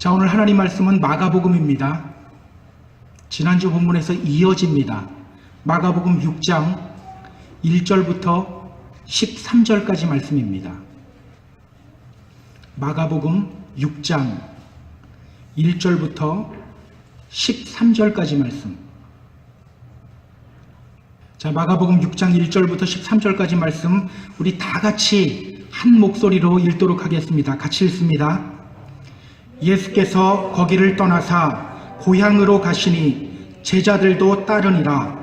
자, 오늘 하나님 말씀은 마가복음입니다. 지난주 본문에서 이어집니다. 마가복음 6장 1절부터 13절까지 말씀입니다. 마가복음 6장 1절부터 13절까지 말씀. 자, 마가복음 6장 1절부터 13절까지 말씀 우리 다 같이 한 목소리로 읽도록 하겠습니다. 같이 읽습니다. 예수께서 거기를 떠나사 고향으로 가시니 제자들도 따르니라.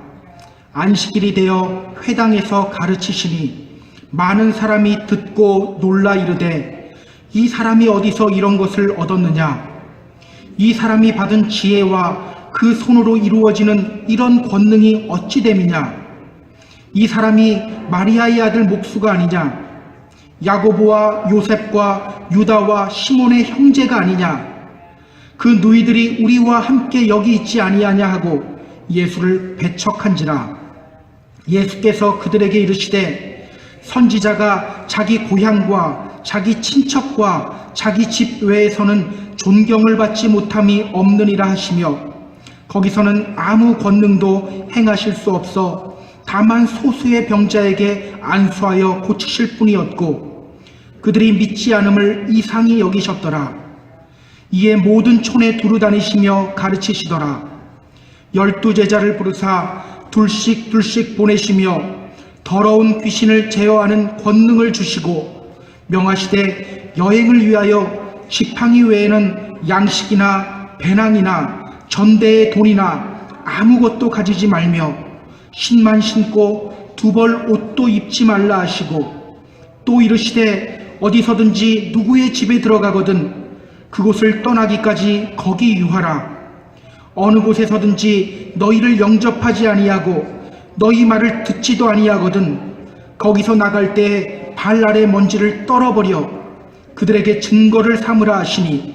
안식일이 되어 회당에서 가르치시니 많은 사람이 듣고 놀라 이르되 이 사람이 어디서 이런 것을 얻었느냐? 이 사람이 받은 지혜와 그 손으로 이루어지는 이런 권능이 어찌 됨이냐? 이 사람이 마리아의 아들 목수가 아니냐? 야고보와 요셉과 유다와 시몬의 형제가 아니냐? 그 누이들이 우리와 함께 여기 있지 아니하냐 하고 예수를 배척한지라. 예수께서 그들에게 이르시되 선지자가 자기 고향과 자기 친척과 자기 집 외에서는 존경을 받지 못함이 없느니라 하시며 거기서는 아무 권능도 행하실 수 없어 다만 소수의 병자에게 안수하여 고치실 뿐이었고 그들이 믿지 않음을 이상히 여기셨더라. 이에 모든 촌에 두루 다니시며 가르치시더라. 12 제자를 부르사 둘씩 보내시며 더러운 귀신을 제어하는 권능을 주시고 명하시되 여행을 위하여 지팡이 외에는 양식이나 배낭이나 전대의 돈이나 아무것도 가지지 말며 신만 신고 2벌 옷도 입지 말라 하시고 또 이르시되 어디서든지 누구의 집에 들어가거든 그곳을 떠나기까지 거기 유하라. 어느 곳에서든지 너희를 영접하지 아니하고 너희 말을 듣지도 아니하거든 거기서 나갈 때 발 아래 먼지를 떨어버려 그들에게 증거를 삼으라 하시니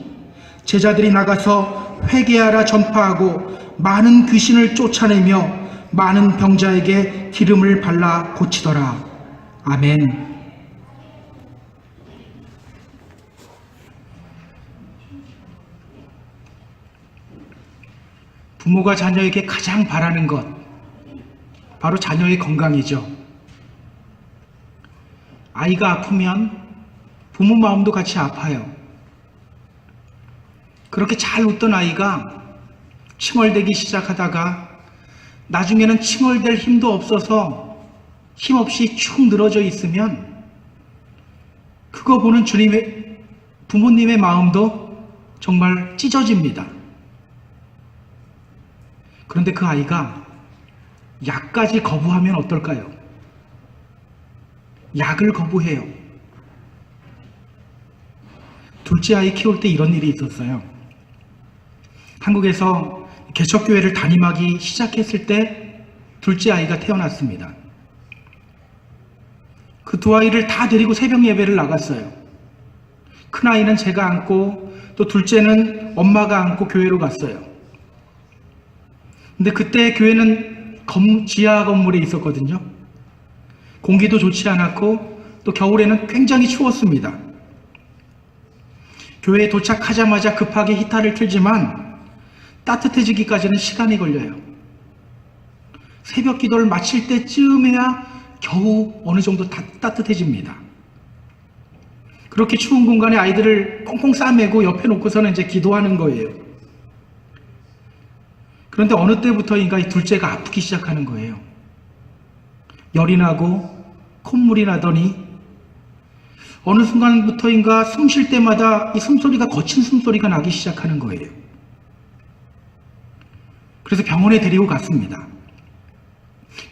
제자들이 나가서 회개하라 전파하고 많은 귀신을 쫓아내며 많은 병자에게 기름을 발라 고치더라. 아멘. 부모가 자녀에게 가장 바라는 것, 바로 자녀의 건강이죠. 아이가 아프면 부모 마음도 같이 아파요. 그렇게 잘 웃던 아이가 칭얼대기 시작하다가 나중에는 칭얼댈 힘도 없어서 힘없이 축 늘어져 있으면 그거 보는 부모님의 마음도 정말 찢어집니다. 그런데 그 아이가 약까지 거부하면 어떨까요? 약을 거부해요. 둘째 아이 키울 때 이런 일이 있었어요. 한국에서 개척교회를 담임하기 시작했을 때 둘째 아이가 태어났습니다. 그 두 아이를 다 데리고 새벽 예배를 나갔어요. 큰 아이는 제가 안고 또 둘째는 엄마가 안고 교회로 갔어요. 근데 그때 교회는 지하 건물에 있었거든요. 공기도 좋지 않았고 또 겨울에는 굉장히 추웠습니다. 교회에 도착하자마자 급하게 히터를 틀지만 따뜻해지기까지는 시간이 걸려요. 새벽 기도를 마칠 때쯤에야 겨우 어느 정도 따뜻해집니다. 그렇게 추운 공간에 아이들을 꽁꽁 싸매고 옆에 놓고서는 이제 기도하는 거예요. 그런데 어느 때부터인가 이 둘째가 아프기 시작하는 거예요. 열이 나고 콧물이 나더니 어느 순간부터인가 숨 쉴 때마다 이 숨소리가 거친 숨소리가 나기 시작하는 거예요. 그래서 병원에 데리고 갔습니다.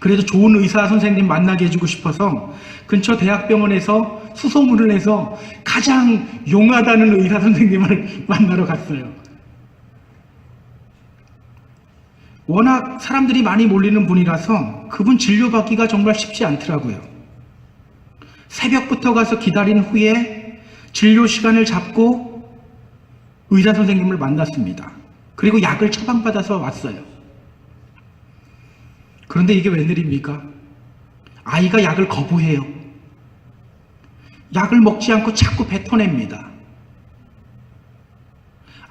그래도 좋은 의사 선생님 만나게 해주고 싶어서 근처 대학병원에서 수소문을 내서 가장 용하다는 의사 선생님을 만나러 갔어요. 워낙 사람들이 많이 몰리는 분이라서 그분 진료받기가 정말 쉽지 않더라고요. 새벽부터 가서 기다린 후에 진료 시간을 잡고 의사 선생님을 만났습니다. 그리고 약을 처방받아서 왔어요. 그런데 이게 웬일입니까? 아이가 약을 거부해요. 약을 먹지 않고 자꾸 뱉어냅니다.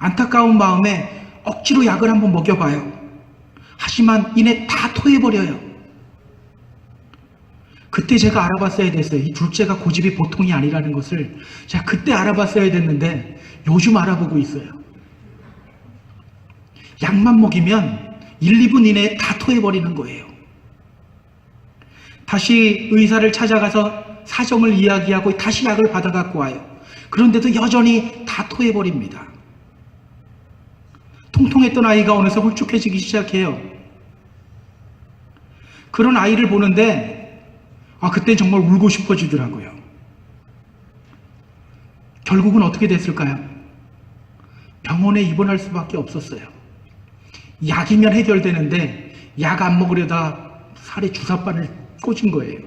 안타까운 마음에 억지로 약을 한번 먹여봐요. 하지만 이내 다 토해버려요. 그때 제가 알아봤어야 됐어요. 이 둘째가 고집이 보통이 아니라는 것을 제가 그때 알아봤어야 됐는데 요즘 알아보고 있어요. 약만 먹이면 1, 2분 이내에 다 토해버리는 거예요. 다시 의사를 찾아가서 사정을 이야기하고 다시 약을 받아갖고 와요. 그런데도 여전히 다 토해버립니다. 통통했던 아이가 어느새 홀쭉해지기 시작해요. 그런 아이를 보는데 그땐 정말 울고 싶어지더라고요. 결국은 어떻게 됐을까요? 병원에 입원할 수밖에 없었어요. 약이면 해결되는데 약 안 먹으려다 살에 주사바늘 꽂은 거예요.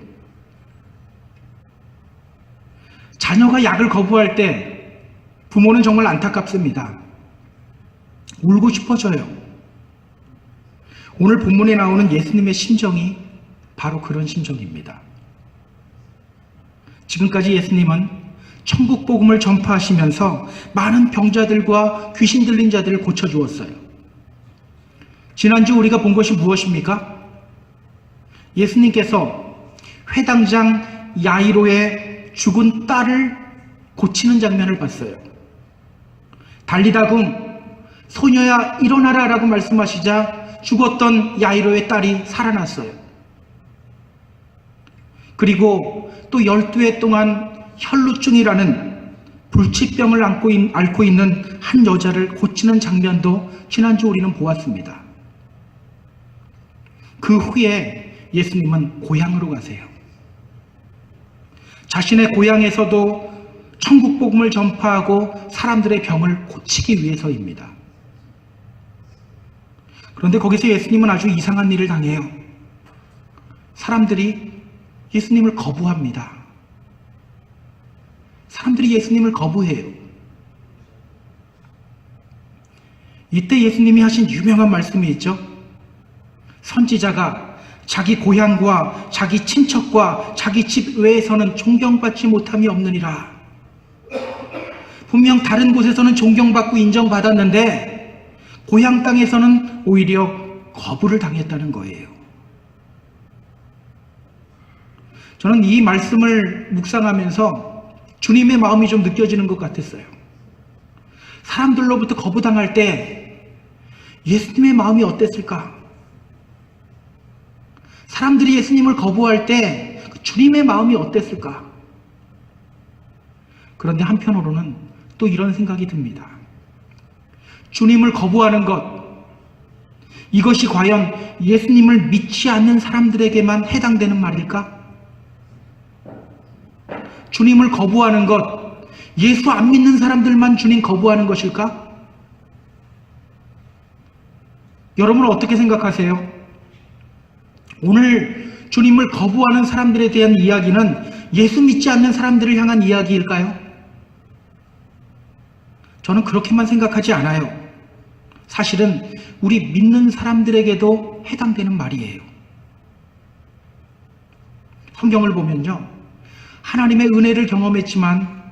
자녀가 약을 거부할 때 부모는 정말 안타깝습니다. 울고 싶어져요. 오늘 본문에 나오는 예수님의 심정이 바로 그런 심정입니다. 지금까지 예수님은 천국 복음을 전파하시면서 많은 병자들과 귀신 들린 자들을 고쳐주었어요. 지난주 우리가 본 것이 무엇입니까? 예수님께서 회당장 야이로의 죽은 딸을 고치는 장면을 봤어요. 달리다금 소녀야 일어나라 라고 말씀하시자 죽었던 야이로의 딸이 살아났어요. 그리고 또 12해 동안 혈루증이라는 불치병을 앓고 있는 한 여자를 고치는 장면도 지난주 우리는 보았습니다. 그 후에 예수님은 고향으로 가세요. 자신의 고향에서도 천국 복음을 전파하고 사람들의 병을 고치기 위해서입니다. 그런데 거기서 예수님은 아주 이상한 일을 당해요. 사람들이 예수님을 거부합니다. 사람들이 예수님을 거부해요. 이때 예수님이 하신 유명한 말씀이 있죠. 선지자가 자기 고향과 자기 친척과 자기 집 외에서는 존경받지 못함이 없느니라. 분명 다른 곳에서는 존경받고 인정받았는데 고향 땅에서는 오히려 거부를 당했다는 거예요. 저는 이 말씀을 묵상하면서 주님의 마음이 좀 느껴지는 것 같았어요. 사람들로부터 거부당할 때 예수님의 마음이 어땠을까? 사람들이 예수님을 거부할 때 주님의 마음이 어땠을까? 그런데 한편으로는 또 이런 생각이 듭니다. 주님을 거부하는 것, 이것이 과연 예수님을 믿지 않는 사람들에게만 해당되는 말일까? 주님을 거부하는 것, 예수 안 믿는 사람들만 주님 거부하는 것일까? 여러분은 어떻게 생각하세요? 오늘 주님을 거부하는 사람들에 대한 이야기는 예수 믿지 않는 사람들을 향한 이야기일까요? 저는 그렇게만 생각하지 않아요. 사실은 우리 믿는 사람들에게도 해당되는 말이에요. 성경을 보면요, 하나님의 은혜를 경험했지만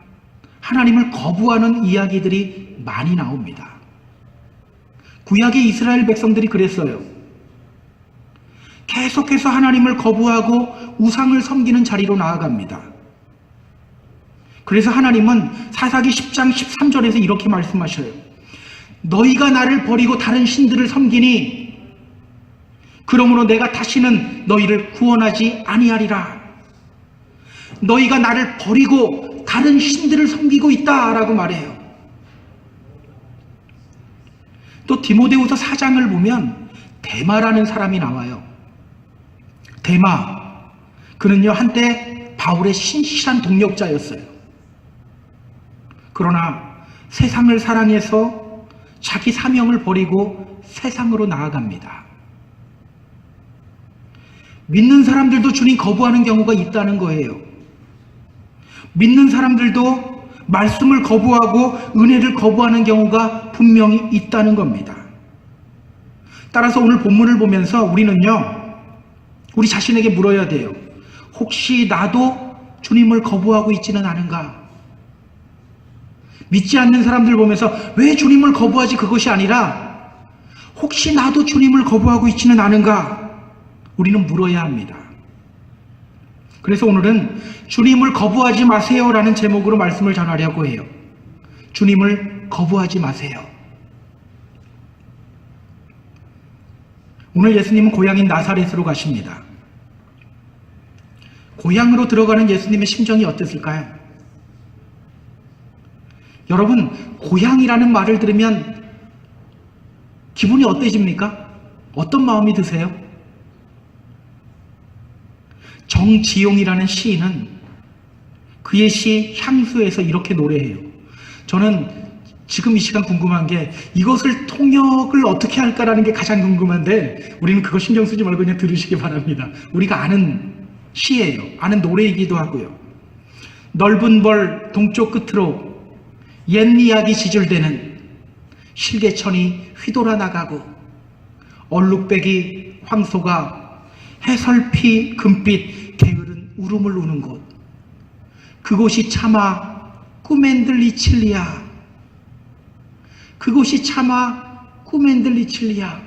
하나님을 거부하는 이야기들이 많이 나옵니다. 구약의 이스라엘 백성들이 그랬어요. 계속해서 하나님을 거부하고 우상을 섬기는 자리로 나아갑니다. 그래서 하나님은 사사기 10장 13절에서 이렇게 말씀하셔요. 너희가 나를 버리고 다른 신들을 섬기니 그러므로 내가 다시는 너희를 구원하지 아니하리라. 너희가 나를 버리고 다른 신들을 섬기고 있다라고 말해요. 또 디모데후서 4장을 보면 데마라는 사람이 나와요. 데마, 그는요 한때 바울의 신실한 동력자였어요. 그러나 세상을 사랑해서 자기 사명을 버리고 세상으로 나아갑니다. 믿는 사람들도 주님 거부하는 경우가 있다는 거예요. 믿는 사람들도 말씀을 거부하고 은혜를 거부하는 경우가 분명히 있다는 겁니다. 따라서 오늘 본문을 보면서 우리는요, 우리 자신에게 물어야 돼요. 혹시 나도 주님을 거부하고 있지는 않은가? 믿지 않는 사람들 보면서 왜 주님을 거부하지, 그것이 아니라 혹시 나도 주님을 거부하고 있지는 않은가, 우리는 물어야 합니다. 그래서 오늘은 주님을 거부하지 마세요라는 제목으로 말씀을 전하려고 해요. 주님을 거부하지 마세요. 오늘 예수님은 고향인 나사렛으로 가십니다. 고향으로 들어가는 예수님의 심정이 어땠을까요? 여러분, 고향이라는 말을 들으면 기분이 어때집니까? 어떤 마음이 드세요? 정지용이라는 시인은 그의 시 향수에서 이렇게 노래해요. 저는 지금 이 시간 궁금한 게 이것을 통역을 어떻게 할까라는 게 가장 궁금한데, 우리는 그거 신경 쓰지 말고 그냥 들으시기 바랍니다. 우리가 아는 시예요. 아는 노래이기도 하고요. 넓은 벌 동쪽 끝으로 옛 이야기 지줄대는 실개천이 휘돌아 나가고, 얼룩배기 황소가 해설피 금빛 게으른 울음을 우는 곳, 그곳이 차마 꾸멘들리칠리야. 그곳이 차마 꾸멘들리칠리야.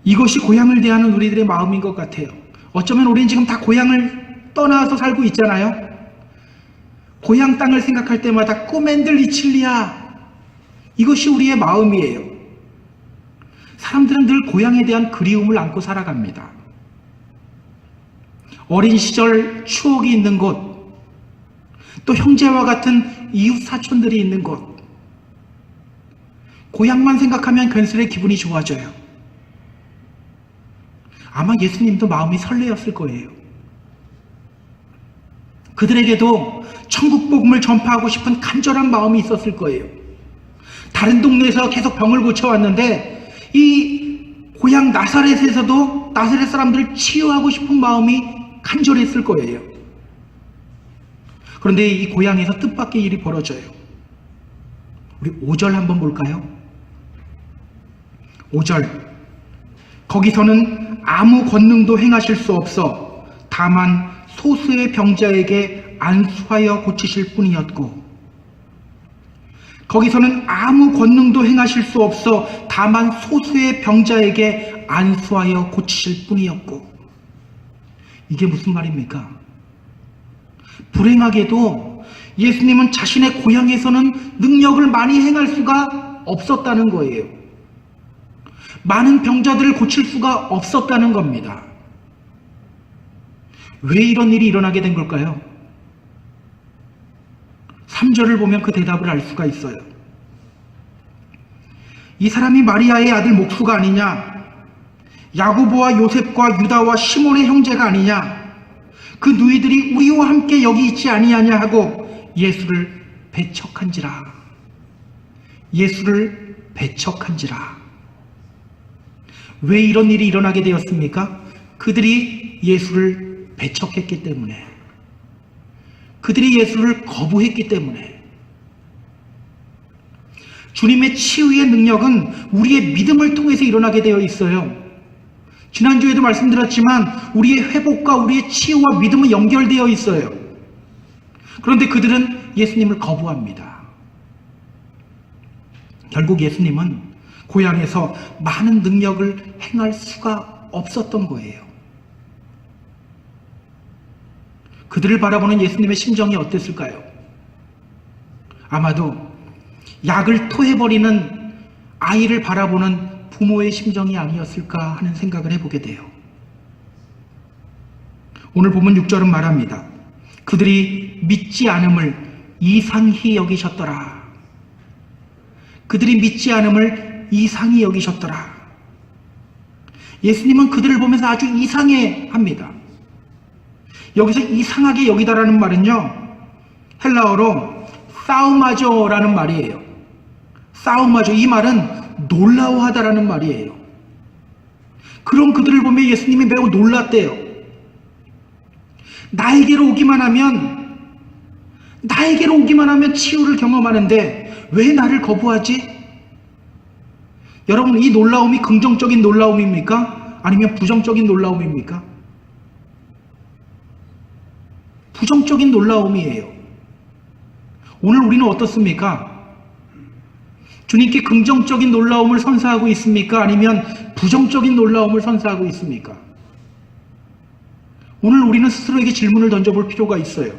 이것이 고향을 대하는 우리들의 마음인 것 같아요. 어쩌면 우리는 지금 다 고향을 떠나서 살고 있잖아요. 고향 땅을 생각할 때마다 꾸멘들리칠리야, 이것이 우리의 마음이에요. 사람들은 늘 고향에 대한 그리움을 안고 살아갑니다. 어린 시절 추억이 있는 곳, 또 형제와 같은 이웃 사촌들이 있는 곳, 고향만 생각하면 괜스레 기분이 좋아져요. 아마 예수님도 마음이 설레었을 거예요. 그들에게도 천국 복음을 전파하고 싶은 간절한 마음이 있었을 거예요. 다른 동네에서 계속 병을 고쳐왔는데 이 고향 나사렛에서도 나사렛 사람들을 치유하고 싶은 마음이 간절했을 거예요. 그런데 이 고향에서 뜻밖의 일이 벌어져요. 우리 5절 한번 볼까요? 5절. 거기서는 아무 권능도 행하실 수 없어 다만 소수의 병자에게 안수하여 고치실 뿐이었고, 거기서는 아무 권능도 행하실 수 없어 다만 소수의 병자에게 안수하여 고치실 뿐이었고. 이게 무슨 말입니까? 불행하게도 예수님은 자신의 고향에서는 능력을 많이 행할 수가 없었다는 거예요. 많은 병자들을 고칠 수가 없었다는 겁니다. 왜 이런 일이 일어나게 된 걸까요? 3절을 보면 그 대답을 알 수가 있어요. 이 사람이 마리아의 아들 목수가 아니냐? 야고보와 요셉과 유다와 시몬의 형제가 아니냐? 그 누이들이 우리와 함께 여기 있지 아니하냐 하고 예수를 배척한지라. 예수를 배척한지라. 왜 이런 일이 일어나게 되었습니까? 그들이 예수를 배척했기 때문에, 그들이 예수를 거부했기 때문에. 주님의 치유의 능력은 우리의 믿음을 통해서 일어나게 되어 있어요. 지난주에도 말씀드렸지만 우리의 회복과 우리의 치유와 믿음은 연결되어 있어요. 그런데 그들은 예수님을 거부합니다. 결국 예수님은 고향에서 많은 능력을 행할 수가 없었던 거예요. 그들을 바라보는 예수님의 심정이 어땠을까요? 아마도 약을 토해버리는 아이를 바라보는 부모의 심정이 아니었을까 하는 생각을 해보게 돼요. 오늘 보면 6절은 말합니다. 그들이 믿지 않음을 이상히 여기셨더라. 그들이 믿지 않음을 이상히 여기셨더라. 예수님은 그들을 보면서 아주 이상해 합니다. 여기서 이상하게 여기다라는 말은요, 헬라어로 사우마조라는 말이에요. 사우마조, 이 말은 놀라워하다라는 말이에요. 그런 그들을 보며 예수님이 매우 놀랐대요. 나에게로 오기만 하면 치유를 경험하는데 왜 나를 거부하지? 여러분, 이 놀라움이 긍정적인 놀라움입니까? 아니면 부정적인 놀라움입니까? 부정적인 놀라움이에요. 오늘 우리는 어떻습니까? 주님께 긍정적인 놀라움을 선사하고 있습니까? 아니면 부정적인 놀라움을 선사하고 있습니까? 오늘 우리는 스스로에게 질문을 던져볼 필요가 있어요.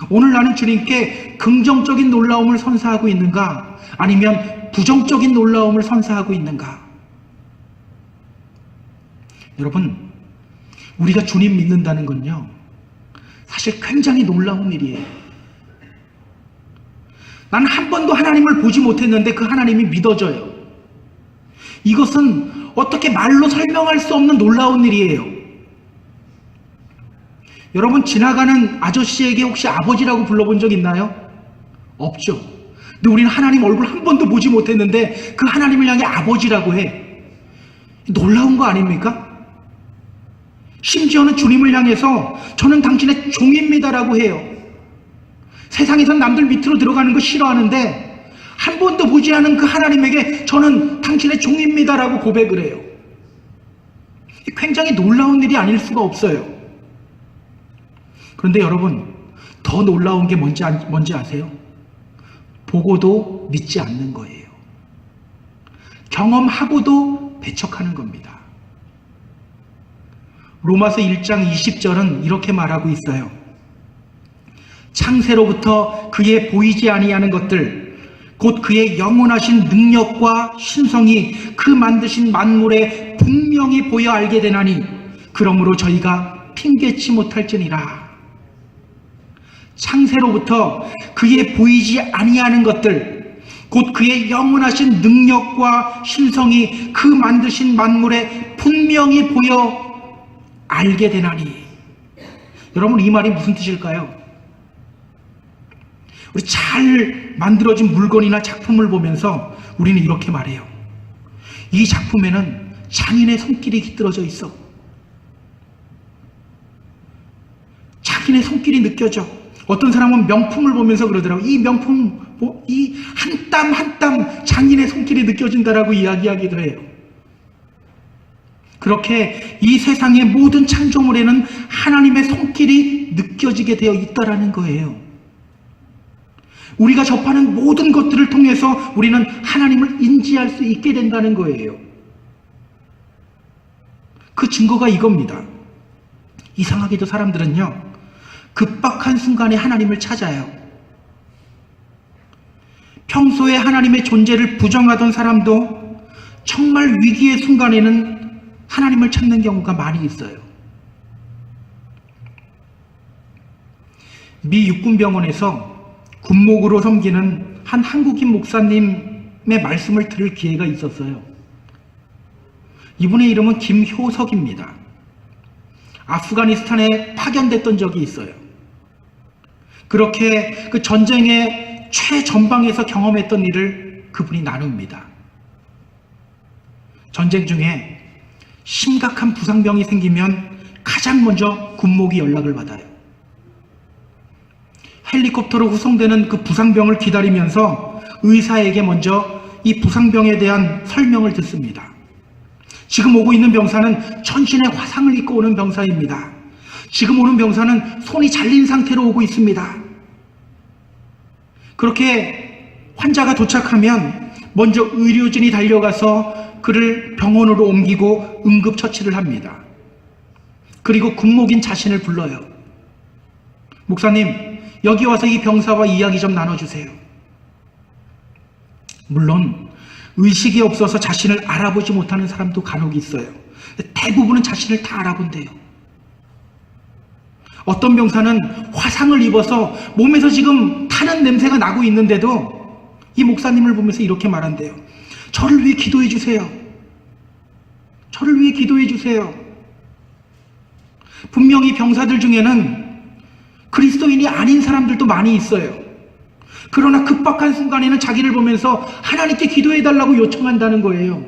오늘 나는 주님께 긍정적인 놀라움을 선사하고 있는가? 아니면 부정적인 놀라움을 선사하고 있는가? 여러분, 우리가 주님 믿는다는 건요, 사실 굉장히 놀라운 일이에요. 나는 한 번도 하나님을 보지 못했는데 그 하나님이 믿어져요. 이것은 어떻게 말로 설명할 수 없는 놀라운 일이에요. 여러분, 지나가는 아저씨에게 혹시 아버지라고 불러본 적 있나요? 없죠. 근데 우리는 하나님 얼굴 한 번도 보지 못했는데 그 하나님을 향해 아버지라고 해. 놀라운 거 아닙니까? 심지어는 주님을 향해서 저는 당신의 종입니다라고 해요. 세상에선 남들 밑으로 들어가는 거 싫어하는데 한 번도 보지 않은 그 하나님에게 저는 당신의 종입니다라고 고백을 해요. 굉장히 놀라운 일이 아닐 수가 없어요. 그런데 여러분, 더 놀라운 게 뭔지 아세요? 보고도 믿지 않는 거예요. 경험하고도 배척하는 겁니다. 로마서 1장 20절은 이렇게 말하고 있어요. 창세로부터 그의 보이지 아니하는 것들, 곧 그의 영원하신 능력과 신성이 그 만드신 만물에 분명히 보여 알게 되나니 그러므로 저희가 핑계치 못할지니라. 창세로부터 그의 보이지 아니하는 것들, 곧 그의 영원하신 능력과 신성이 그 만드신 만물에 분명히 보여 알게 되나니. 여러분, 이 말이 무슨 뜻일까요? 우리 잘 만들어진 물건이나 작품을 보면서 우리는 이렇게 말해요. 이 작품에는 장인의 손길이 깃들어져 있어. 장인의 손길이 느껴져. 어떤 사람은 명품을 보면서 그러더라고요. 이 명품, 이 한 땀 한 땀 장인의 손길이 느껴진다라고 이야기하기도 해요. 그렇게 이 세상의 모든 창조물에는 하나님의 손길이 느껴지게 되어 있다라는 거예요. 우리가 접하는 모든 것들을 통해서 우리는 하나님을 인지할 수 있게 된다는 거예요. 그 증거가 이겁니다. 이상하게도 사람들은요, 급박한 순간에 하나님을 찾아요. 평소에 하나님의 존재를 부정하던 사람도 정말 위기의 순간에는 하나님을 찾는 경우가 많이 있어요. 미 육군병원에서 군목으로 섬기는 한 한국인 목사님의 말씀을 들을 기회가 있었어요. 이분의 이름은 김효석입니다. 아프가니스탄에 파견됐던 적이 있어요. 그렇게 그 전쟁의 최전방에서 경험했던 일을 그분이 나눕니다. 전쟁 중에 심각한 부상병이 생기면 가장 먼저 군목이 연락을 받아요. 헬리콥터로 후송되는 그 부상병을 기다리면서 의사에게 먼저 이 부상병에 대한 설명을 듣습니다. 지금 오고 있는 병사는 전신에 화상을 입고 오는 병사입니다. 지금 오는 병사는 손이 잘린 상태로 오고 있습니다. 그렇게 환자가 도착하면 먼저 의료진이 달려가서 그를 병원으로 옮기고 응급처치를 합니다. 그리고 군목인 자신을 불러요. 목사님, 여기 와서 이 병사와 이야기 좀 나눠주세요. 물론 의식이 없어서 자신을 알아보지 못하는 사람도 간혹 있어요. 대부분은 자신을 다 알아본대요. 어떤 병사는 화상을 입어서 몸에서 지금 타는 냄새가 나고 있는데도 이 목사님을 보면서 이렇게 말한대요. 저를 위해 기도해 주세요. 저를 위해 기도해 주세요. 분명히 병사들 중에는 그리스도인이 아닌 사람들도 많이 있어요. 그러나 급박한 순간에는 자기를 보면서 하나님께 기도해 달라고 요청한다는 거예요.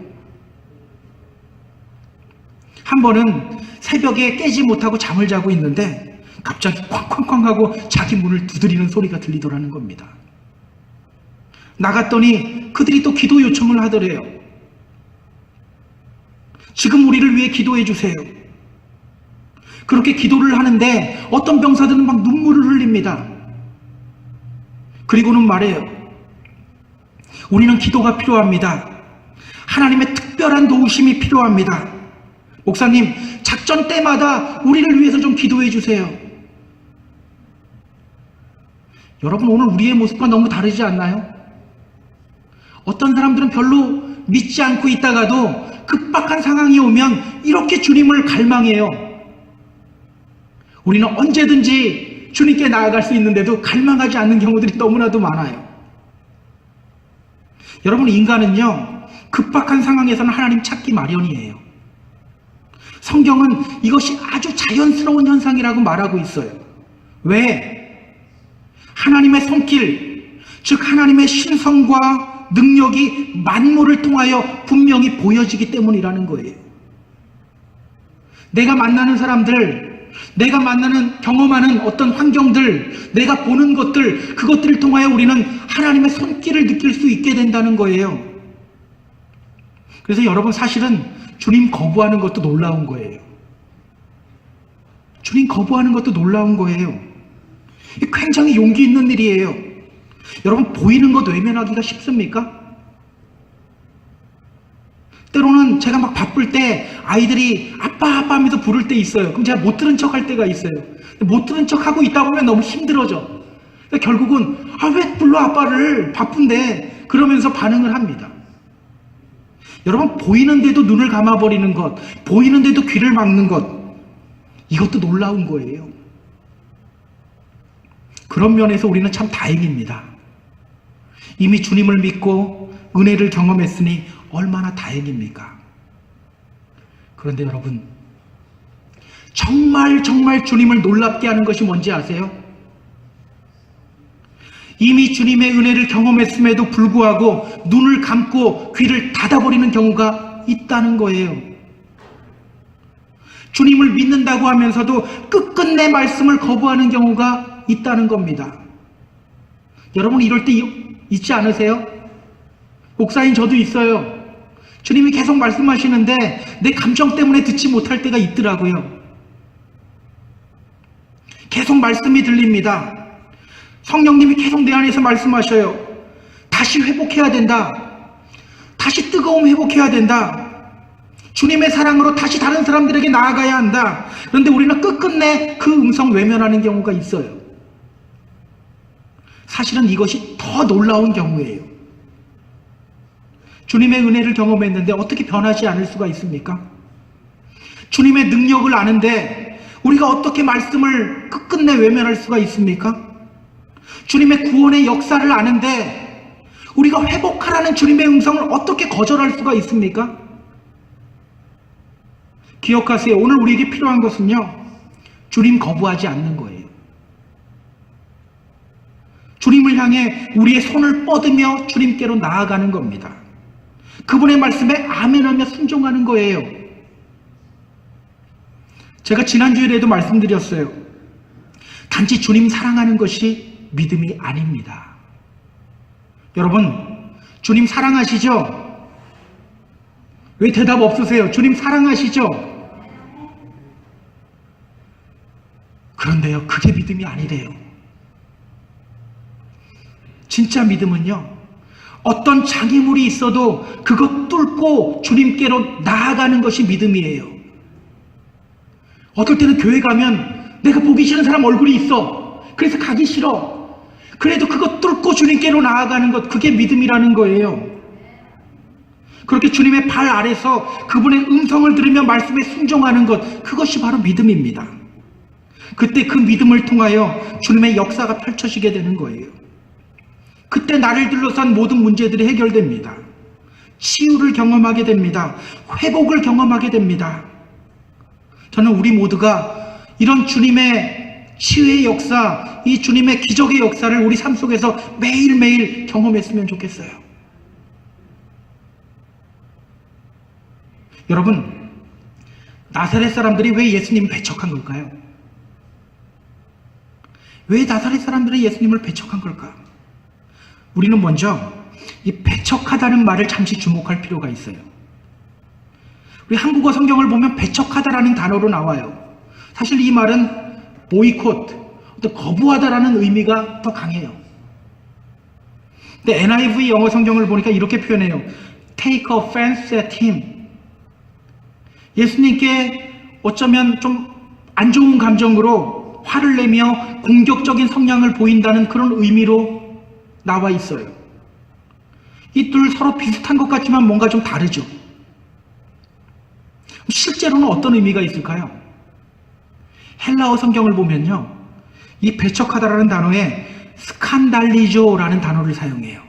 한 번은 새벽에 깨지 못하고 잠을 자고 있는데 갑자기 쾅쾅쾅 하고 자기 문을 두드리는 소리가 들리더라는 겁니다. 나갔더니 그들이 또 기도 요청을 하더래요. 지금 우리를 위해 기도해 주세요. 그렇게 기도를 하는데 어떤 병사들은 막 눈물을 흘립니다. 그리고는 말해요. 우리는 기도가 필요합니다. 하나님의 특별한 도우심이 필요합니다. 목사님, 작전 때마다 우리를 위해서 좀 기도해 주세요. 여러분, 오늘 우리의 모습과 너무 다르지 않나요? 어떤 사람들은 별로 믿지 않고 있다가도 급박한 상황이 오면 이렇게 주님을 갈망해요. 우리는 언제든지 주님께 나아갈 수 있는데도 갈망하지 않는 경우들이 너무나도 많아요. 여러분, 인간은요, 급박한 상황에서는 하나님 찾기 마련이에요. 성경은 이것이 아주 자연스러운 현상이라고 말하고 있어요. 왜? 하나님의 손길, 즉 하나님의 신성과 능력이 만물을 통하여 분명히 보여지기 때문이라는 거예요. 내가 만나는 사람들, 내가 만나는 경험하는 어떤 환경들, 내가 보는 것들, 그것들을 통하여 우리는 하나님의 손길을 느낄 수 있게 된다는 거예요. 그래서 여러분, 사실은 주님 거부하는 것도 놀라운 거예요. 주님 거부하는 것도 놀라운 거예요. 굉장히 용기 있는 일이에요. 여러분, 보이는 것 외면하기가 쉽습니까? 때로는 제가 막 바쁠 때 아이들이 아빠 아빠 하면서 부를 때 있어요. 그럼 제가 못 들은 척 할 때가 있어요. 못 들은 척 하고 있다 보면 너무 힘들어져. 결국은 왜 불러 아빠를, 바쁜데, 그러면서 반응을 합니다. 여러분, 보이는데도 눈을 감아버리는 것, 보이는데도 귀를 막는 것, 이것도 놀라운 거예요. 그런 면에서 우리는 참 다행입니다. 이미 주님을 믿고 은혜를 경험했으니 얼마나 다행입니까? 그런데 여러분, 정말 주님을 놀랍게 하는 것이 뭔지 아세요? 이미 주님의 은혜를 경험했음에도 불구하고 눈을 감고 귀를 닫아버리는 경우가 있다는 거예요. 주님을 믿는다고 하면서도 끝끝내 말씀을 거부하는 경우가 있다는 겁니다. 여러분, 이럴 때 있지 않으세요? 목사님, 저도 있어요. 주님이 계속 말씀하시는데 내 감정 때문에 듣지 못할 때가 있더라고요. 계속 말씀이 들립니다. 성령님이 계속 내 안에서 말씀하셔요. 다시 회복해야 된다. 다시 뜨거움 회복해야 된다. 주님의 사랑으로 다시 다른 사람들에게 나아가야 한다. 그런데 우리는 끝끝내 그 음성 외면하는 경우가 있어요. 사실은 이것이 더 놀라운 경우예요. 주님의 은혜를 경험했는데 어떻게 변하지 않을 수가 있습니까? 주님의 능력을 아는데 우리가 어떻게 말씀을 끝끝내 외면할 수가 있습니까? 주님의 구원의 역사를 아는데 우리가 회복하라는 주님의 음성을 어떻게 거절할 수가 있습니까? 기억하세요. 오늘 우리에게 필요한 것은요, 주님 거부하지 않는 거예요. 주님을 향해 우리의 손을 뻗으며 주님께로 나아가는 겁니다. 그분의 말씀에 아멘하며 순종하는 거예요. 제가 지난주에도 말씀드렸어요. 단지 주님 사랑하는 것이 믿음이 아닙니다. 여러분, 주님 사랑하시죠? 왜 대답 없으세요? 주님 사랑하시죠? 그런데요, 그게 믿음이 아니래요. 진짜 믿음은요, 어떤 장애물이 있어도 그것 뚫고 주님께로 나아가는 것이 믿음이에요. 어떨 때는 교회 가면 내가 보기 싫은 사람 얼굴이 있어. 그래서 가기 싫어. 그래도 그것 뚫고 주님께로 나아가는 것, 그게 믿음이라는 거예요. 그렇게 주님의 발 아래서 그분의 음성을 들으며 말씀에 순종하는 것, 그것이 바로 믿음입니다. 그때 그 믿음을 통하여 주님의 역사가 펼쳐지게 되는 거예요. 그때 나를 둘러싼 모든 문제들이 해결됩니다. 치유를 경험하게 됩니다. 회복을 경험하게 됩니다. 저는 우리 모두가 이런 주님의 치유의 역사, 이 주님의 기적의 역사를 우리 삶 속에서 매일매일 경험했으면 좋겠어요. 여러분, 나사렛 사람들이 왜 예수님을 배척한 걸까요? 왜 나사렛 사람들이 예수님을 배척한 걸까? 우리는 먼저 이 배척하다는 말을 잠시 주목할 필요가 있어요. 우리 한국어 성경을 보면 배척하다라는 단어로 나와요. 사실 이 말은 보이콧, 어떤 거부하다라는 의미가 더 강해요. 근데 NIV 영어 성경을 보니까 이렇게 표현해요. Take offense at him. 예수님께 어쩌면 좀 안 좋은 감정으로 화를 내며 공격적인 성향을 보인다는 그런 의미로 나와 있어요. 이 둘 서로 비슷한 것 같지만 뭔가 좀 다르죠. 실제로는 어떤 의미가 있을까요? 헬라어 성경을 보면요, 이 배척하다라는 단어에 스칸달리조라는 단어를 사용해요.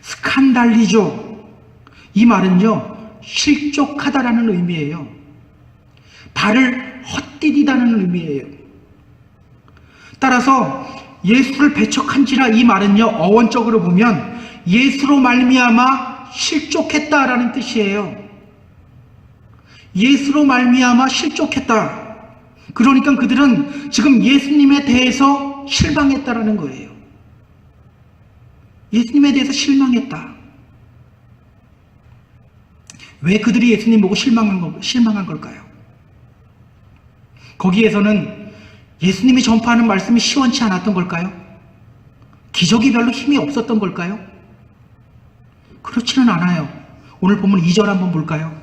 스칸달리조, 이 말은요 실족하다라는 의미예요. 발을 헛디디다는 의미예요. 따라서 예수를 배척한지라, 이 말은요 어원적으로 보면 예수로 말미암아 실족했다라는 뜻이에요. 예수로 말미암아 실족했다. 그러니까 그들은 지금 예수님에 대해서 실망했다라는 거예요. 예수님에 대해서 실망했다. 왜 그들이 예수님 보고 실망한 걸까요? 거기에서는 예수님이 전파하는 말씀이 시원치 않았던 걸까요? 기적이 별로 힘이 없었던 걸까요? 그렇지는 않아요. 오늘 보면 2절 한번 볼까요?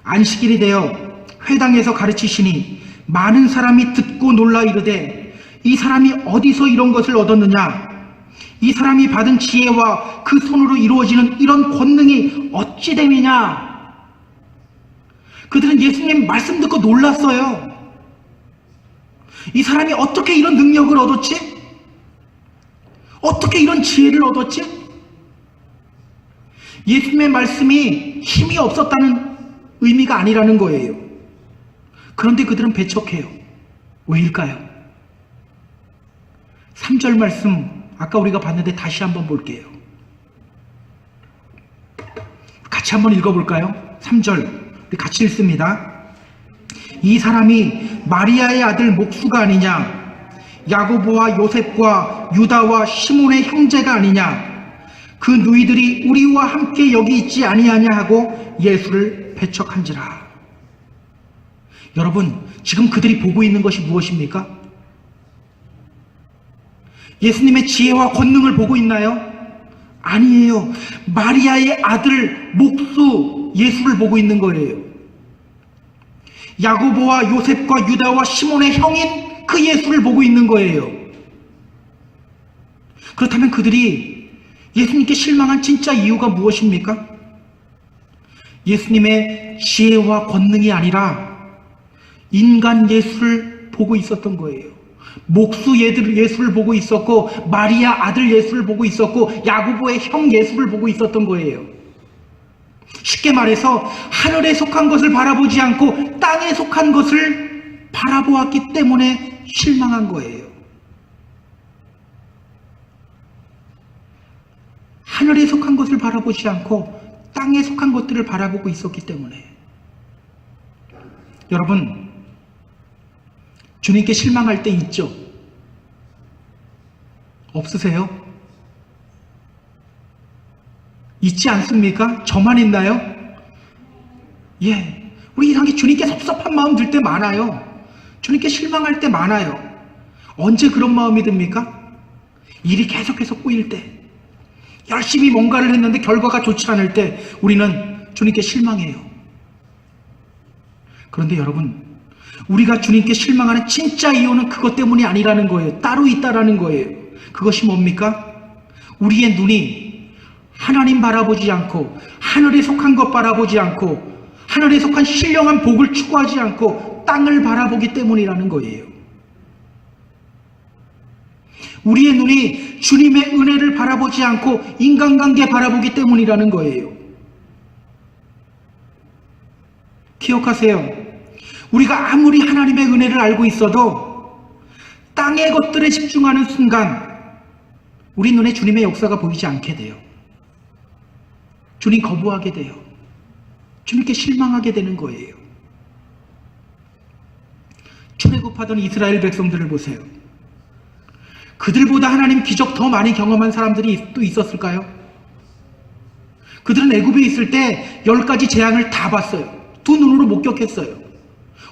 안식일이 되어 회당에서 가르치시니 많은 사람이 듣고 놀라 이르되 이 사람이 어디서 이런 것을 얻었느냐? 이 사람이 받은 지혜와 그 손으로 이루어지는 이런 권능이 어찌 됨이냐? 그들은 예수님 말씀 듣고 놀랐어요. 이 사람이 어떻게 이런 능력을 얻었지? 어떻게 이런 지혜를 얻었지? 예수님의 말씀이 힘이 없었다는 의미가 아니라는 거예요. 그런데 그들은 배척해요. 왜일까요? 3절 말씀 아까 우리가 봤는데 다시 한번 볼게요. 같이 한번 읽어볼까요? 3절 우리 같이 읽습니다. 이 사람이 마리아의 아들 목수가 아니냐? 야고보와 요셉과 유다와 시몬의 형제가 아니냐? 그 누이들이 우리와 함께 여기 있지 아니하냐 하고 예수를 배척한지라. 여러분, 지금 그들이 보고 있는 것이 무엇입니까? 예수님의 지혜와 권능을 보고 있나요? 아니에요. 마리아의 아들 목수 예수를 보고 있는 거예요. 야고보와 요셉과 유다와 시몬의 형인 그 예수를 보고 있는 거예요. 그렇다면 그들이 예수님께 실망한 진짜 이유가 무엇입니까? 예수님의 지혜와 권능이 아니라 인간 예수를 보고 있었던 거예요. 목수 예수를 보고 있었고, 마리아 아들 예수를 보고 있었고, 야고보의 형 예수를 보고 있었던 거예요. 쉽게 말해서 하늘에 속한 것을 바라보지 않고 땅에 속한 것을 바라보았기 때문에 실망한 거예요. 하늘에 속한 것을 바라보지 않고 땅에 속한 것들을 바라보고 있었기 때문에. 여러분, 주님께 실망할 때 있죠? 없으세요? 있지 않습니까? 저만 있나요? 예. 우리 이상하게 주님께 섭섭한 마음 들 때 많아요. 주님께 실망할 때 많아요. 언제 그런 마음이 듭니까? 일이 계속해서 꼬일 때, 열심히 뭔가를 했는데 결과가 좋지 않을 때 우리는 주님께 실망해요. 그런데 여러분, 우리가 주님께 실망하는 진짜 이유는 그것 때문이 아니라는 거예요. 따로 있다라는 거예요. 그것이 뭡니까? 우리의 눈이 하나님 바라보지 않고, 하늘에 속한 것 바라보지 않고, 하늘에 속한 신령한 복을 추구하지 않고 땅을 바라보기 때문이라는 거예요. 우리의 눈이 주님의 은혜를 바라보지 않고 인간관계 바라보기 때문이라는 거예요. 기억하세요. 우리가 아무리 하나님의 은혜를 알고 있어도 땅의 것들에 집중하는 순간 우리 눈에 주님의 역사가 보이지 않게 돼요. 주님 거부하게 돼요. 주님께 실망하게 되는 거예요. 출애굽하던 이스라엘 백성들을 보세요. 그들보다 하나님 기적 더 많이 경험한 사람들이 또 있었을까요? 그들은 애굽에 있을 때 10가지 재앙을 다 봤어요. 두 눈으로 목격했어요.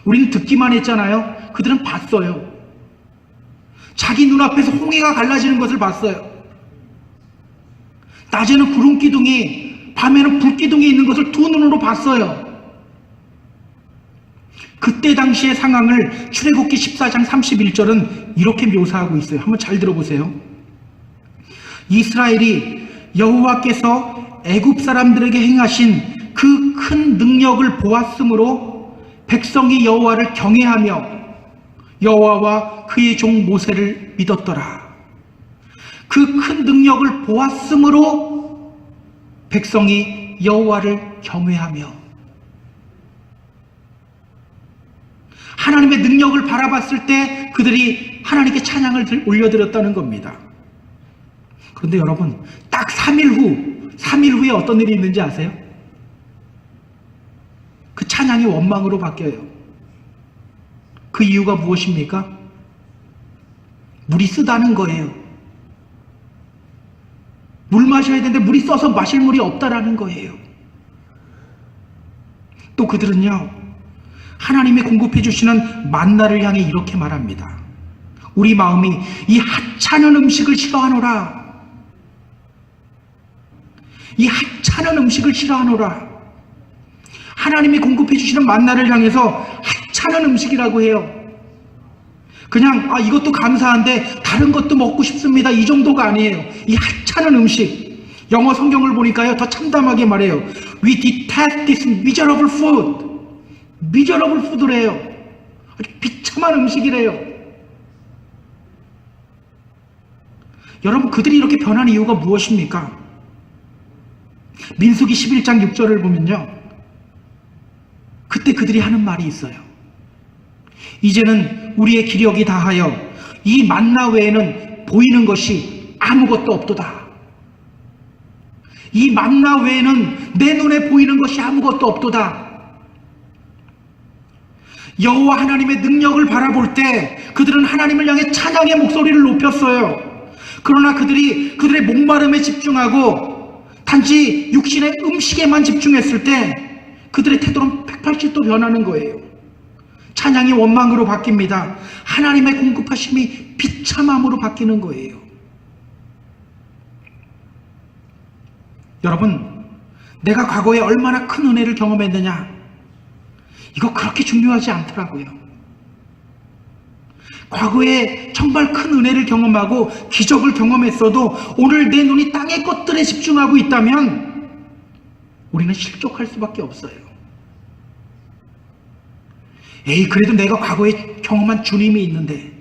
우리는 듣기만 했잖아요. 그들은 봤어요. 자기 자기 눈앞에서 홍해가 갈라지는 것을 봤어요. 낮에는 구름 기둥이, 밤에는 불 기둥이 있는 것을 두 눈으로 봤어요. 그때 당시의 상황을 출애굽기 14장 31절은 이렇게 묘사하고 있어요. 한번 잘 들어보세요. 이스라엘이 여호와께서 애굽 사람들에게 행하신 그 큰 능력을 보았으므로 백성이 여호와를 경외하며 여호와와 그의 종 모세를 믿었더라. 그 큰 능력을 보았으므로 백성이 여호와를 경외하며, 하나님의 능력을 바라봤을 때 그들이 하나님께 찬양을 올려드렸다는 겁니다. 그런데 여러분, 딱 3일 후에 어떤 일이 있는지 아세요? 그 찬양이 원망으로 바뀌어요. 그 이유가 무엇입니까? 물이 쓰다는 거예요. 물 마셔야 되는데 물이 써서 마실 물이 없다라는 거예요. 또 그들은요, 하나님이 공급해 주시는 만나를 향해 이렇게 말합니다. 우리 마음이 이 하찮은 음식을 싫어하노라. 이 하찮은 음식을 싫어하노라. 하나님이 공급해 주시는 만나를 향해서 하찮은 음식이라고 해요. 그냥 이것도 감사한데 다른 것도 먹고 싶습니다, 이 정도가 아니에요. 이 하찮은 음식, 영어 성경을 보니까요 더 참담하게 말해요. We detest this miserable food. miserable food래요. 아주 비참한 음식이래요. 여러분, 그들이 이렇게 변한 이유가 무엇입니까? 민수기 11장 6절을 보면요, 그때 그들이 하는 말이 있어요. 이제는 우리의 기력이 다하여 이 만나 외에는 보이는 것이 아무것도 없도다. 이 만나 외에는 내 눈에 보이는 것이 아무것도 없도다. 여호와 하나님의 능력을 바라볼 때 그들은 하나님을 향해 찬양의 목소리를 높였어요. 그러나 그들의 목마름에 집중하고 단지 육신의 음식에만 집중했을 때 그들의 태도는 180도 변하는 거예요. 찬양이 원망으로 바뀝니다. 하나님의 공급하심이 비참함으로 바뀌는 거예요. 여러분, 내가 과거에 얼마나 큰 은혜를 경험했느냐, 이거 그렇게 중요하지 않더라고요. 과거에 정말 큰 은혜를 경험하고 기적을 경험했어도 오늘 내 눈이 땅의 것들에 집중하고 있다면 우리는 실족할 수밖에 없어요. 그래도 내가 과거에 경험한 주님이 있는데,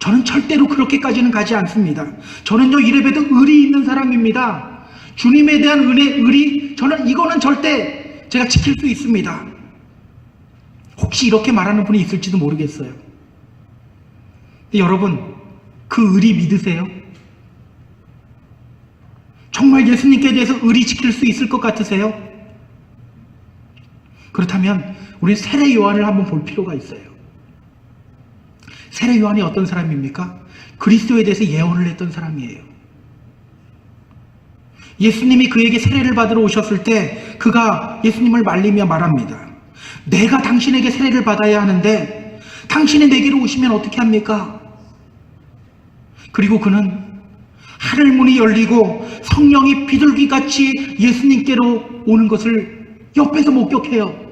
저는 절대로 그렇게까지는 가지 않습니다. 저는요, 이래봬도 의리 있는 사람입니다. 주님에 대한 의리, 저는 이거는 절대 제가 지킬 수 있습니다. 혹시 이렇게 말하는 분이 있을지도 모르겠어요. 여러분, 그 의리 믿으세요? 정말 예수님께 대해서 의리 지킬 수 있을 것 같으세요? 그렇다면 우리 세례 요한을 한번 볼 필요가 있어요. 세례 요한이 어떤 사람입니까? 그리스도에 대해서 예언을 했던 사람이에요. 예수님이 그에게 세례를 받으러 오셨을 때 그가 예수님을 말리며 말합니다. 내가 당신에게 세례를 받아야 하는데 당신이 내게로 오시면 어떻게 합니까? 그리고 그는 하늘문이 열리고 성령이 비둘기같이 예수님께로 오는 것을 옆에서 목격해요.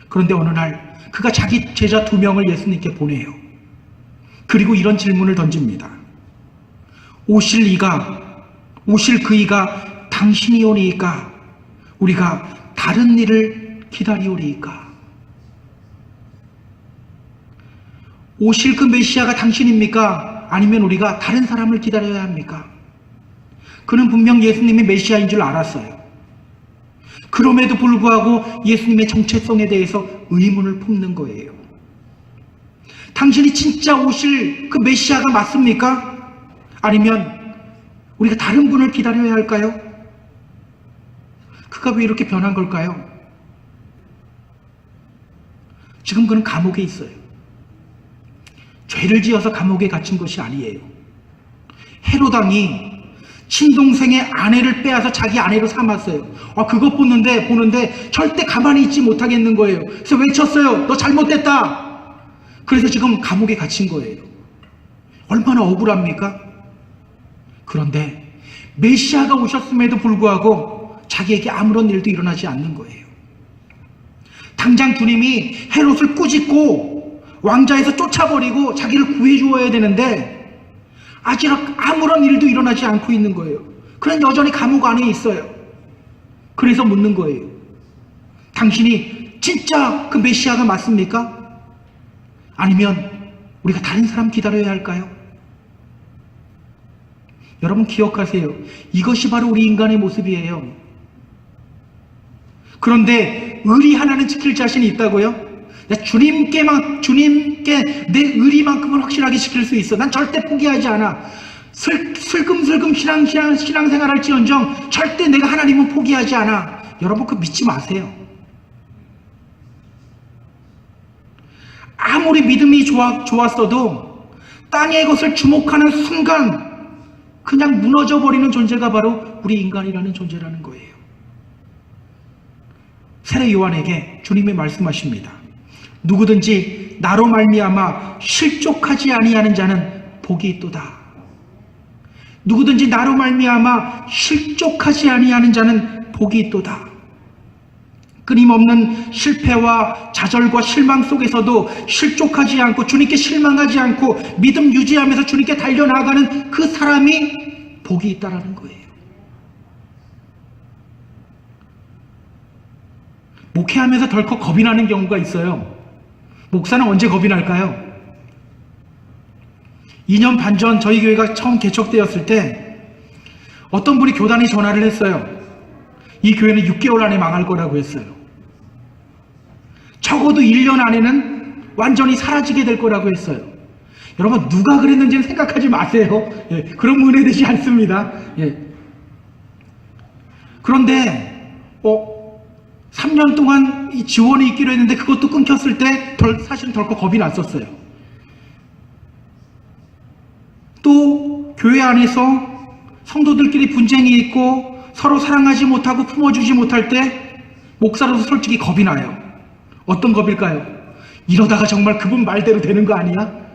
그런데 어느 날 그가 자기 제자 2명을 예수님께 보내요. 그리고 이런 질문을 던집니다. 오실 그 이가 당신이오니이까 우리가 다른 일을 기다리오리이까? 오실 그 메시아가 당신입니까? 아니면 우리가 다른 사람을 기다려야 합니까? 그는 분명 예수님이 메시아인 줄 알았어요. 그럼에도 불구하고 예수님의 정체성에 대해서 의문을 품는 거예요. 당신이 진짜 오실 그 메시아가 맞습니까? 아니면 우리가 다른 분을 기다려야 할까요? 그가 왜 이렇게 변한 걸까요? 지금 그는 감옥에 있어요. 죄를 지어서 감옥에 갇힌 것이 아니에요. 헤로당이 친동생의 아내를 빼앗아 자기 아내로 삼았어요. 그것 보는데 절대 가만히 있지 못하겠는 거예요. 그래서 외쳤어요. 너 잘못됐다. 그래서 지금 감옥에 갇힌 거예요. 얼마나 억울합니까? 그런데 메시아가 오셨음에도 불구하고 자기에게 아무런 일도 일어나지 않는 거예요. 당장 주님이 헤롯을 꾸짖고 왕자에서 쫓아버리고 자기를 구해주어야 되는데 아직 아무런 일도 일어나지 않고 있는 거예요. 그냥 여전히 감옥 안에 있어요. 그래서 묻는 거예요. 당신이 진짜 그 메시아가 맞습니까? 아니면 우리가 다른 사람 기다려야 할까요? 여러분 기억하세요. 이것이 바로 우리 인간의 모습이에요. 그런데 의리 하나는 지킬 자신이 있다고요? 주님께 내 의리만큼은 확실하게 지킬 수 있어. 난 절대 포기하지 않아. 슬금슬금 신앙생활 할지언정 절대 내가 하나님은 포기하지 않아. 여러분 그거 믿지 마세요. 아무리 믿음이 좋았어도 땅의 것을 주목하는 순간 그냥 무너져버리는 존재가 바로 우리 인간이라는 존재라는 거예요. 세례 요한에게 주님이 말씀하십니다. 누구든지 나로 말미암아 실족하지 아니하는 자는 복이 있도다. 누구든지 나로 말미암아 실족하지 아니하는 자는 복이 있도다. 끊임없는 실패와 좌절과 실망 속에서도 실족하지 않고 주님께 실망하지 않고 믿음 유지하면서 주님께 달려나가는 그 사람이 복이 있다라는 거예요. 목회하면서 덜컥 겁이 나는 경우가 있어요. 목사는 언제 겁이 날까요? 2년 반 전 저희 교회가 처음 개척되었을 때 어떤 분이 교단에 전화를 했어요. 이 교회는 6개월 안에 망할 거라고 했어요. 적어도 1년 안에는 완전히 사라지게 될 거라고 했어요. 여러분 누가 그랬는지는 생각하지 마세요. 예, 그런 문에 되지 않습니다. 예. 그런데 3년 동안 이 지원이 있기로 했는데 그것도 끊겼을 때 사실은 덜컥 겁이 났었어요. 또 교회 안에서 성도들끼리 분쟁이 있고 서로 사랑하지 못하고 품어주지 못할 때 목사로서 솔직히 겁이 나요. 어떤 겁일까요? 이러다가 정말 그분 말대로 되는 거 아니야?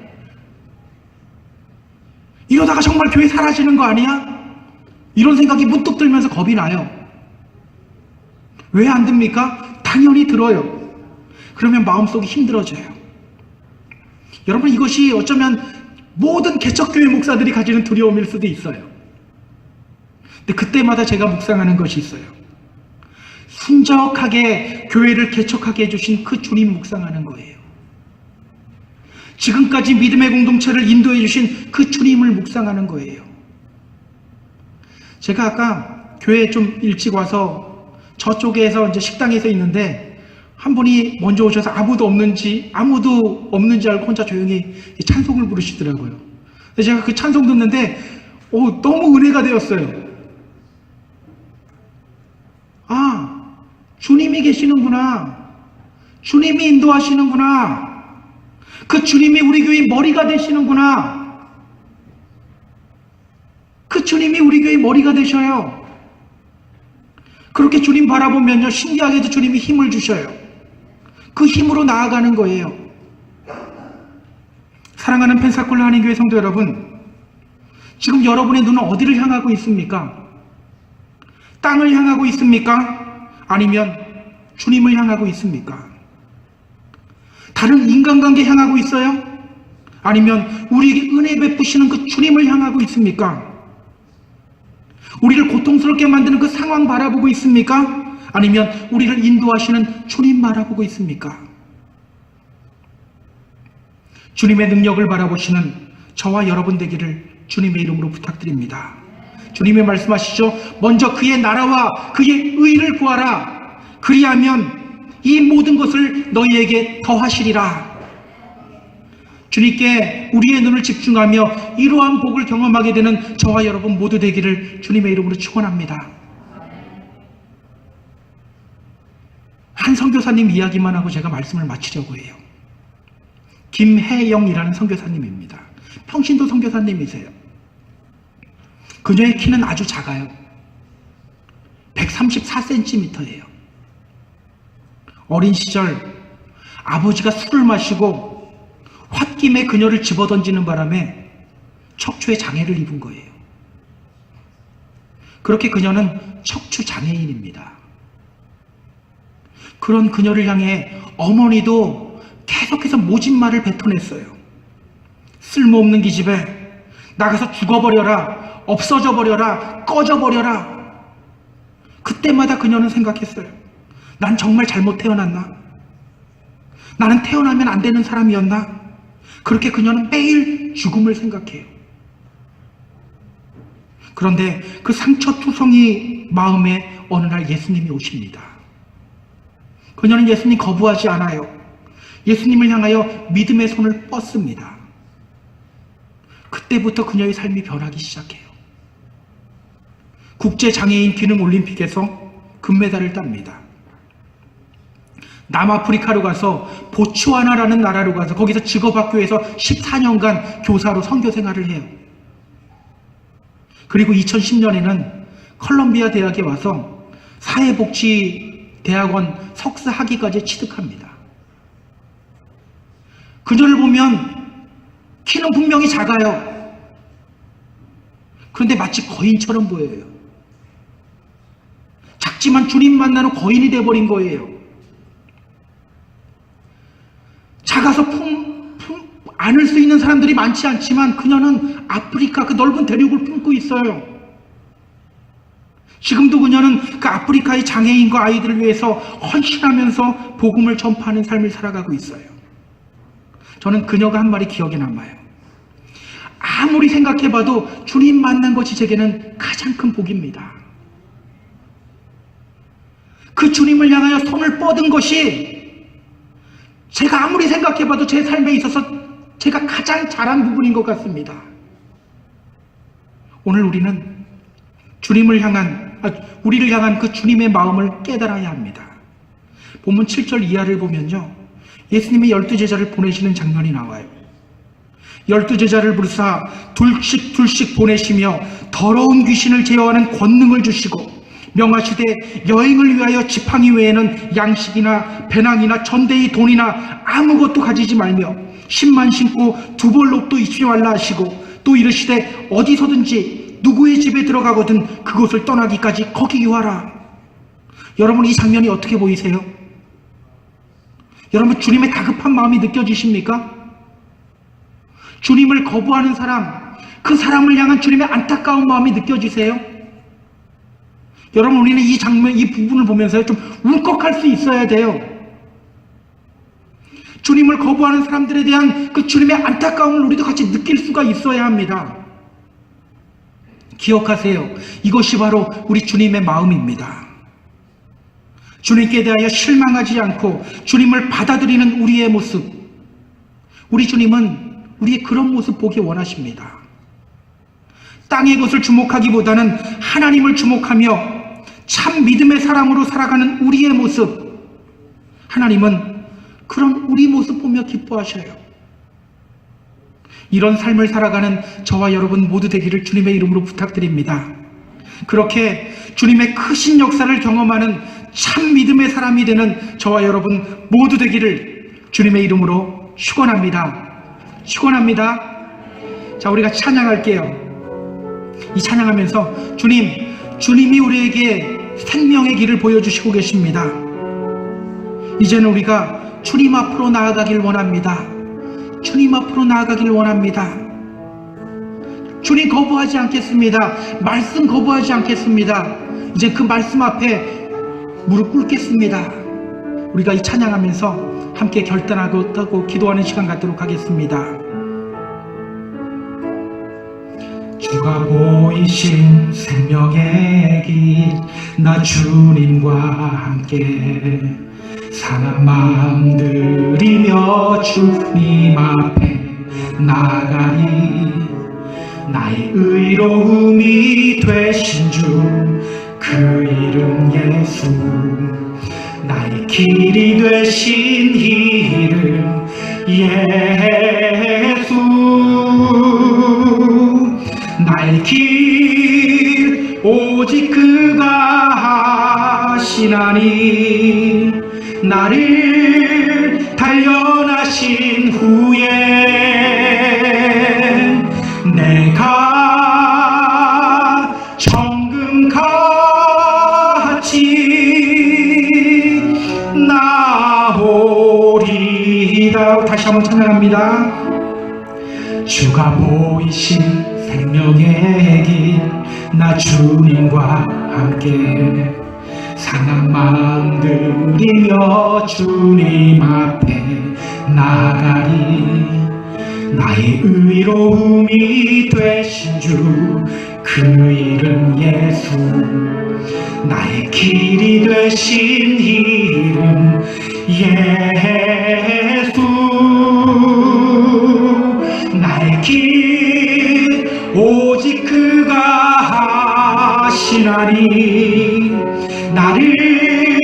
이러다가 정말 교회 사라지는 거 아니야? 이런 생각이 문득 들면서 겁이 나요. 왜 안 듭니까? 당연히 들어요. 그러면 마음속이 힘들어져요. 여러분 이것이 어쩌면 모든 개척교회 목사들이 가지는 두려움일 수도 있어요. 근데 그때마다 제가 묵상하는 것이 있어요. 순적하게 교회를 개척하게 해주신 그 주님 묵상하는 거예요. 지금까지 믿음의 공동체를 인도해 주신 그 주님을 묵상하는 거예요. 제가 아까 교회에 좀 일찍 와서 저쪽에서 이제 식당에서 있는데 한 분이 먼저 오셔서 아무도 없는지 알고 혼자 조용히 찬송을 부르시더라고요. 제가 그 찬송 듣는데 너무 은혜가 되었어요. 아, 주님이 계시는구나. 주님이 인도하시는구나. 그 주님이 우리 교회 머리가 되시는구나. 그 주님이 우리 교회 머리가 되셔요. 그렇게 주님 바라보면요, 신기하게도 주님이 힘을 주셔요. 그 힘으로 나아가는 거예요. 사랑하는 펜사콜라 한인교회 성도 여러분, 지금 여러분의 눈은 어디를 향하고 있습니까? 땅을 향하고 있습니까? 아니면 주님을 향하고 있습니까? 다른 인간관계 향하고 있어요? 아니면 우리에게 은혜 베푸시는 그 주님을 향하고 있습니까? 우리를 고통스럽게 만드는 그 상황 바라보고 있습니까? 아니면 우리를 인도하시는 주님 바라보고 있습니까? 주님의 능력을 바라보시는 저와 여러분 되기를 주님의 이름으로 부탁드립니다. 주님이 말씀하시죠. 먼저 그의 나라와 그의 의를 구하라. 그리하면 이 모든 것을 너희에게 더하시리라. 주님께 우리의 눈을 집중하며 이러한 복을 경험하게 되는 저와 여러분 모두 되기를 주님의 이름으로 축원합니다. 한 선교사님 이야기만 하고 제가 말씀을 마치려고 해요. 김혜영이라는 선교사님입니다. 평신도 선교사님이세요. 그녀의 키는 아주 작아요. 134cm예요. 어린 시절 아버지가 술을 마시고 홧김에 그녀를 집어던지는 바람에 척추에 장애를 입은 거예요. 그렇게 그녀는 척추 장애인입니다. 그런 그녀를 향해 어머니도 계속해서 모진 말을 뱉어냈어요. 쓸모없는 기집애, 나가서 죽어버려라, 없어져 버려라, 꺼져 버려라. 그때마다 그녀는 생각했어요. 난 정말 잘못 태어났나? 나는 태어나면 안 되는 사람이었나? 그렇게 그녀는 매일 죽음을 생각해요. 그런데 그 상처투성이 마음에 어느 날 예수님이 오십니다. 그녀는 예수님 거부하지 않아요. 예수님을 향하여 믿음의 손을 뻗습니다. 그때부터 그녀의 삶이 변하기 시작해요. 국제장애인 기능올림픽에서 금메달을 땁니다. 남아프리카로 가서 보츠와나라는 나라로 가서 거기서 직업학교에서 14년간 교사로 선교 생활을 해요. 그리고 2010년에는 컬럼비아 대학에 와서 사회복지대학원 석사 학위까지 취득합니다. 그녀를 보면 키는 분명히 작아요. 그런데 마치 거인처럼 보여요. 작지만 주님 만나는 거인이 돼버린 거예요. 작아서 안을 수 있는 사람들이 많지 않지만 그녀는 아프리카 그 넓은 대륙을 품고 있어요. 지금도 그녀는 그 아프리카의 장애인과 아이들을 위해서 헌신하면서 복음을 전파하는 삶을 살아가고 있어요. 저는 그녀가 한 말이 기억에 남아요. 아무리 생각해봐도 주님 만난 것이 제게는 가장 큰 복입니다. 그 주님을 향하여 손을 뻗은 것이 제가 아무리 생각해봐도 제 삶에 있어서 제가 가장 잘한 부분인 것 같습니다. 오늘 우리는 우리를 향한 그 주님의 마음을 깨달아야 합니다. 본문 7절 이하를 보면요, 예수님이 12제자를 보내시는 장면이 나와요. 12제자를 부르사 둘씩 보내시며 더러운 귀신을 제어하는 권능을 주시고 명하시되 여행을 위하여 지팡이 외에는 양식이나 배낭이나 전대의 돈이나 아무것도 가지지 말며 신만 신고 두 벌 옷도 입지 말라 하시고 또 이르시되 어디서든지 누구의 집에 들어가거든 그곳을 떠나기까지 거기 유하라. 여러분, 이 장면이 어떻게 보이세요? 여러분, 주님의 다급한 마음이 느껴지십니까? 주님을 거부하는 사람, 그 사람을 향한 주님의 안타까운 마음이 느껴지세요? 여러분, 우리는 이 장면, 이 부분을 보면서 좀 울컥할 수 있어야 돼요. 주님을 거부하는 사람들에 대한 그 주님의 안타까움을 우리도 같이 느낄 수가 있어야 합니다. 기억하세요. 이것이 바로 우리 주님의 마음입니다. 주님께 대하여 실망하지 않고 주님을 받아들이는 우리의 모습. 우리 주님은 우리의 그런 모습 보기 원하십니다. 땅의 것을 주목하기보다는 하나님을 주목하며 참 믿음의 사람으로 살아가는 우리의 모습. 하나님은 그런 우리 모습 보며 기뻐하셔요. 이런 삶을 살아가는 저와 여러분 모두 되기를 주님의 이름으로 부탁드립니다. 그렇게 주님의 크신 역사를 경험하는 참 믿음의 사람이 되는 저와 여러분 모두 되기를 주님의 이름으로 축원합니다. 축원합니다. 자, 우리가 찬양할게요. 이 찬양하면서 주님이 우리에게 생명의 길을 보여주시고 계십니다. 이제는 우리가 주님 앞으로 나아가길 원합니다. 주님 앞으로 나아가길 원합니다. 주님 거부하지 않겠습니다. 말씀 거부하지 않겠습니다. 이제 그 말씀 앞에 무릎 꿇겠습니다. 우리가 이 찬양하면서 함께 결단하고 기도하는 시간 갖도록 하겠습니다. 주가 보이신 생명의 길, 나 주님과 함께 상한 마음 들이며 주님 앞에 나가리. 나의 의로움이 되신 주, 그 이름 예수. 나의 길이 되신 이름 예수. 나의 길 오직 그가 하시나니. 나를 단련하신 후에 다시 한번 찬양합니다. 주가 보이신 생명의 길, 나 주님과 함께 상한 마음 들이며 주님 앞에 나가리. 나의 의로움이 되신 주, 그 이름 예수. 나의 길이 되신 이름 예수. 나의 길 오직 그가 하시나니. 나를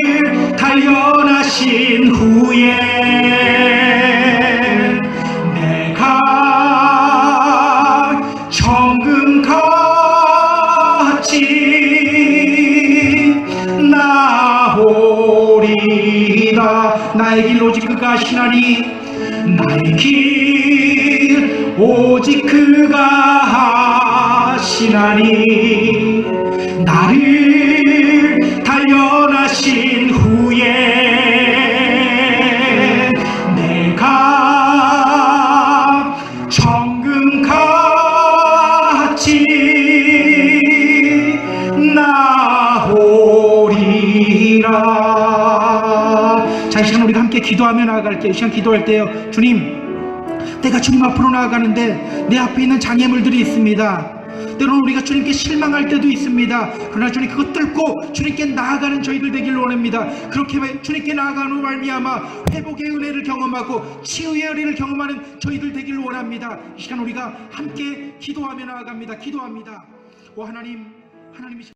단련하신 후에 내가 정금같이 나오리라. 나의 길 오직 그가 하시나니. 나의 길 오직 그가 하시나니. 나를 단련하신 후에 내가 정금같이 나오리라. 자, 이 시간 우리가 함께 기도하며 나아갈게요. 이 시간 기도할 때요, 주님, 내가 주님 앞으로 나아가는데 내 앞에 있는 장애물들이 있습니다. 때로는 우리가 주님께 실망할 때도 있습니다. 그러나 주님, 그것 뚫고 주님께 나아가는 저희들 되길 원합니다. 그렇게 주님께 나아가는 말미암아 회복의 은혜를 경험하고 치유의 은혜를 경험하는 저희들 되길 원합니다. 이 시간 우리가 함께 기도하며 나아갑니다. 기도합니다. 오 하나님, 하나님이